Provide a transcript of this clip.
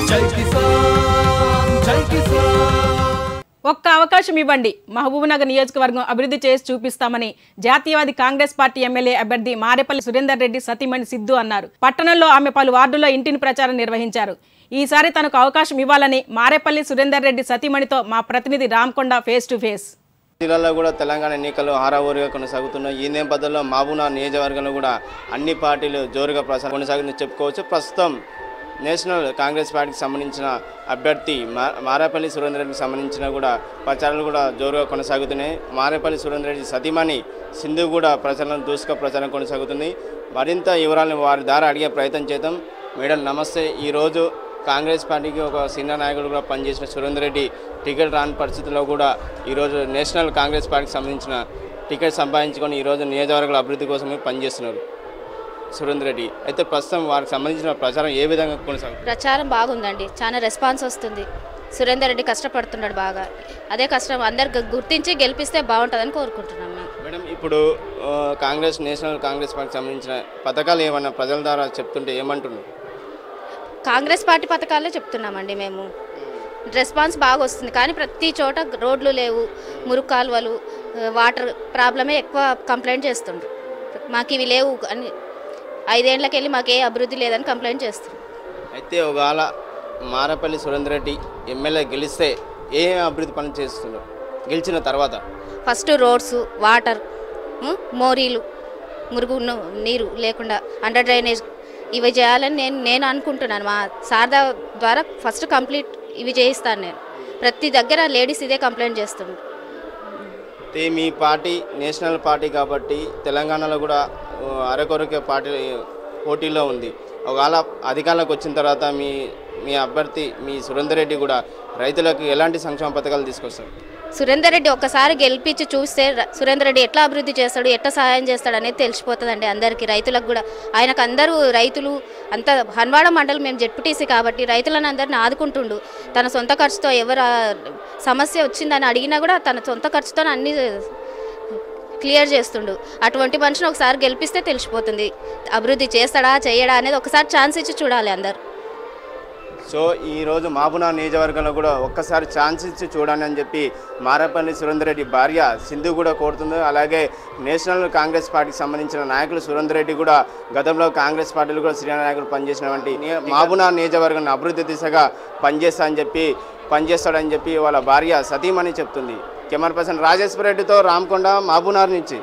జై కిసాన్ జై కిసాన్। ఒక్క అవకాశం ఇవ్వండి, మహబూబ్నగర్ నియోజకవర్గం అభివృద్ధి చేసి చూపిస్తామని జాతీయవాది కాంగ్రెస్ పార్టీ ఎమ్మెల్యే అభ్యర్థి మారేపల్లి సురేందర్ రెడ్డి సతీమణి సిద్ధు అన్నారు. పట్టణంలో ఆమె పలు వార్డుల్లో ఇంటిని ప్రచారం నిర్వహించారు. ఈసారి తనకు అవకాశం ఇవ్వాలని మారేపల్లి సురేందర్ రెడ్డి సతీమణితో మా ప్రతినిధి రామకొండ ఫేస్ టు ఫేస్. జిల్లాలో కూడా తెలంగాణ ఎన్నికలు హారాహోరీగా కొనసాగుతున్నాయి. ఈ నేపథ్యంలో మహబూబ్నగర్ నియోజకవర్గంలో కూడా అన్ని పార్టీలు జోరుగా ప్రచారం కొనసాగుతుందని చెప్పుకోవచ్చు. ప్రస్తుతం నేషనల్ కాంగ్రెస్ పార్టీకి సంబంధించిన అభ్యర్థి మారేపల్లి సురేందర్ రెడ్డికి సంబంధించిన కూడా ప్రచారాలు కూడా జోరుగా కొనసాగుతున్నాయి. మారేపల్లి సురేందర్ రెడ్డి సతీమణి సింధు కూడా ప్రచారం కొనసాగుతుంది. మరింత వివరాలను వారి ద్వారా అడిగే ప్రయత్నం చేద్దాం. మేడం నమస్తే. ఈరోజు కాంగ్రెస్ పార్టీకి ఒక సీనియర్ నాయకుడు కూడా పనిచేసిన సురేందర్ రెడ్డి టికెట్ రాని పరిస్థితుల్లో కూడా ఈరోజు నేషనల్ కాంగ్రెస్ పార్టీకి సంబంధించిన టికెట్ సంపాదించుకొని ఈరోజు నియోజకవర్గాల అభివృద్ధి కోసమే పనిచేస్తున్నారు సురేందర్ రెడ్డి. అయితే ప్రస్తుతం వారికి సంబంధించిన ప్రచారం ఏ విధంగా కొనసాగుతుంది? ప్రచారం బాగుందండి, చాలా రెస్పాన్స్ వస్తుంది. సురేందర్ రెడ్డి కష్టపడుతున్నాడు బాగా. అదే కష్టం అందరు గుర్తించి గెలిపిస్తే బాగుంటుందని కోరుకుంటున్నాం మేము. మేడం, ఇప్పుడు నేషనల్ కాంగ్రెస్ పార్టీకి సంబంధించిన పథకాలు ఏమన్నా ప్రజల ద్వారా చెప్తుంటే ఏమంటున్నారు? కాంగ్రెస్ పార్టీ పథకాలే చెప్తున్నామండి మేము. రెస్పాన్స్ బాగా వస్తుంది, కానీ ప్రతి చోట రోడ్లు లేవు, మురుగు కాలువలు, వాటర్ ప్రాబ్లమే ఎక్కువ కంప్లైంట్ చేస్తుండ్రు. మాకు ఇవి లేవు అని 5 ఏళ్ళకి వెళ్ళి మాకు ఏ అభివృద్ధి లేదని కంప్లైంట్ చేస్తున్నారు. అయితే ఒకవేళ మారేపల్లి సురేందర్ రెడ్డి ఎమ్మెల్యే గెలిస్తే ఏ అభివృద్ధి పనులు చేస్తున్నారు గెలిచిన తర్వాత? ఫస్ట్ రోడ్స్, వాటర్, మోరీలు, మురుగు నీరు లేకుండా అండర్ డ్రైనేజ్ ఇవి చేయాలని నేను అనుకుంటున్నాను. మా శారదా ద్వారా ఫస్ట్ కంప్లీట్ ఇవి చేయిస్తాను నేను. ప్రతి దగ్గర లేడీస్ ఇదే కంప్లైంట్ చేస్తున్నారు. మీ పార్టీ నేషనల్ పార్టీ కాబట్టి తెలంగాణలో కూడా అరకొరకే పార్టీ పోటీలో ఉంది. ఒకవేళ అధికారంలోకి వచ్చిన తర్వాత మీ అభ్యర్థి మీ సురేందర్ రెడ్డి కూడా రైతులకు ఎలాంటి సంక్షేమ పథకాలు తీసుకొస్తారు? సురేందర్ రెడ్డి ఒక్కసారి గెలిపించి చూస్తే సురేందర్ రెడ్డి ఎట్లా అభివృద్ధి చేస్తాడు, ఎట్లా సహాయం చేస్తాడు అనేది తెలిసిపోతుందండి అందరికీ, రైతులకు కూడా. ఆయనకు అందరూ రైతులు అంత హన్వాడ మండలం మేము జెడ్పీటీసీ కాబట్టి రైతులను అందరిని ఆదుకుంటుండు. తన సొంత ఖర్చుతో ఎవరు సమస్య వచ్చిందని అడిగినా కూడా తన సొంత ఖర్చుతో అన్ని క్లియర్ చేస్తుండు. అటువంటి మనిషిని ఒకసారి గెలిపిస్తే తెలిసిపోతుంది అభివృద్ధి చేస్తాడా చేయడా అనేది. ఒకసారి ఛాన్స్ ఇచ్చి చూడాలి అందరు. సో ఈరోజు మహబూబ్నగర్ నియోజకవర్గంలో కూడా ఒక్కసారి ఛాన్స్ ఇచ్చి చూడండి అని చెప్పి మారేపల్లి సురేందర్ రెడ్డి భార్య సింధు కూడా కోరుతుంది. అలాగే నేషనల్ కాంగ్రెస్ పార్టీకి సంబంధించిన నాయకులు సురేందర్ రెడ్డి కూడా గతంలో కాంగ్రెస్ పార్టీలు కూడా సీనియర్ నాయకులు పనిచేసినటువంటి మహబూబ్నగర్ నియోజకవర్గాన్ని అభివృద్ధి దిశగా పనిచేస్తాడని చెప్పి వాళ్ళ భార్య సతీమణి చెప్తుంది. కెమెరా పర్సన్ రాజేశ్వర రెడ్డితో రామకొండ, మహబూబ్నగర్ నుంచి.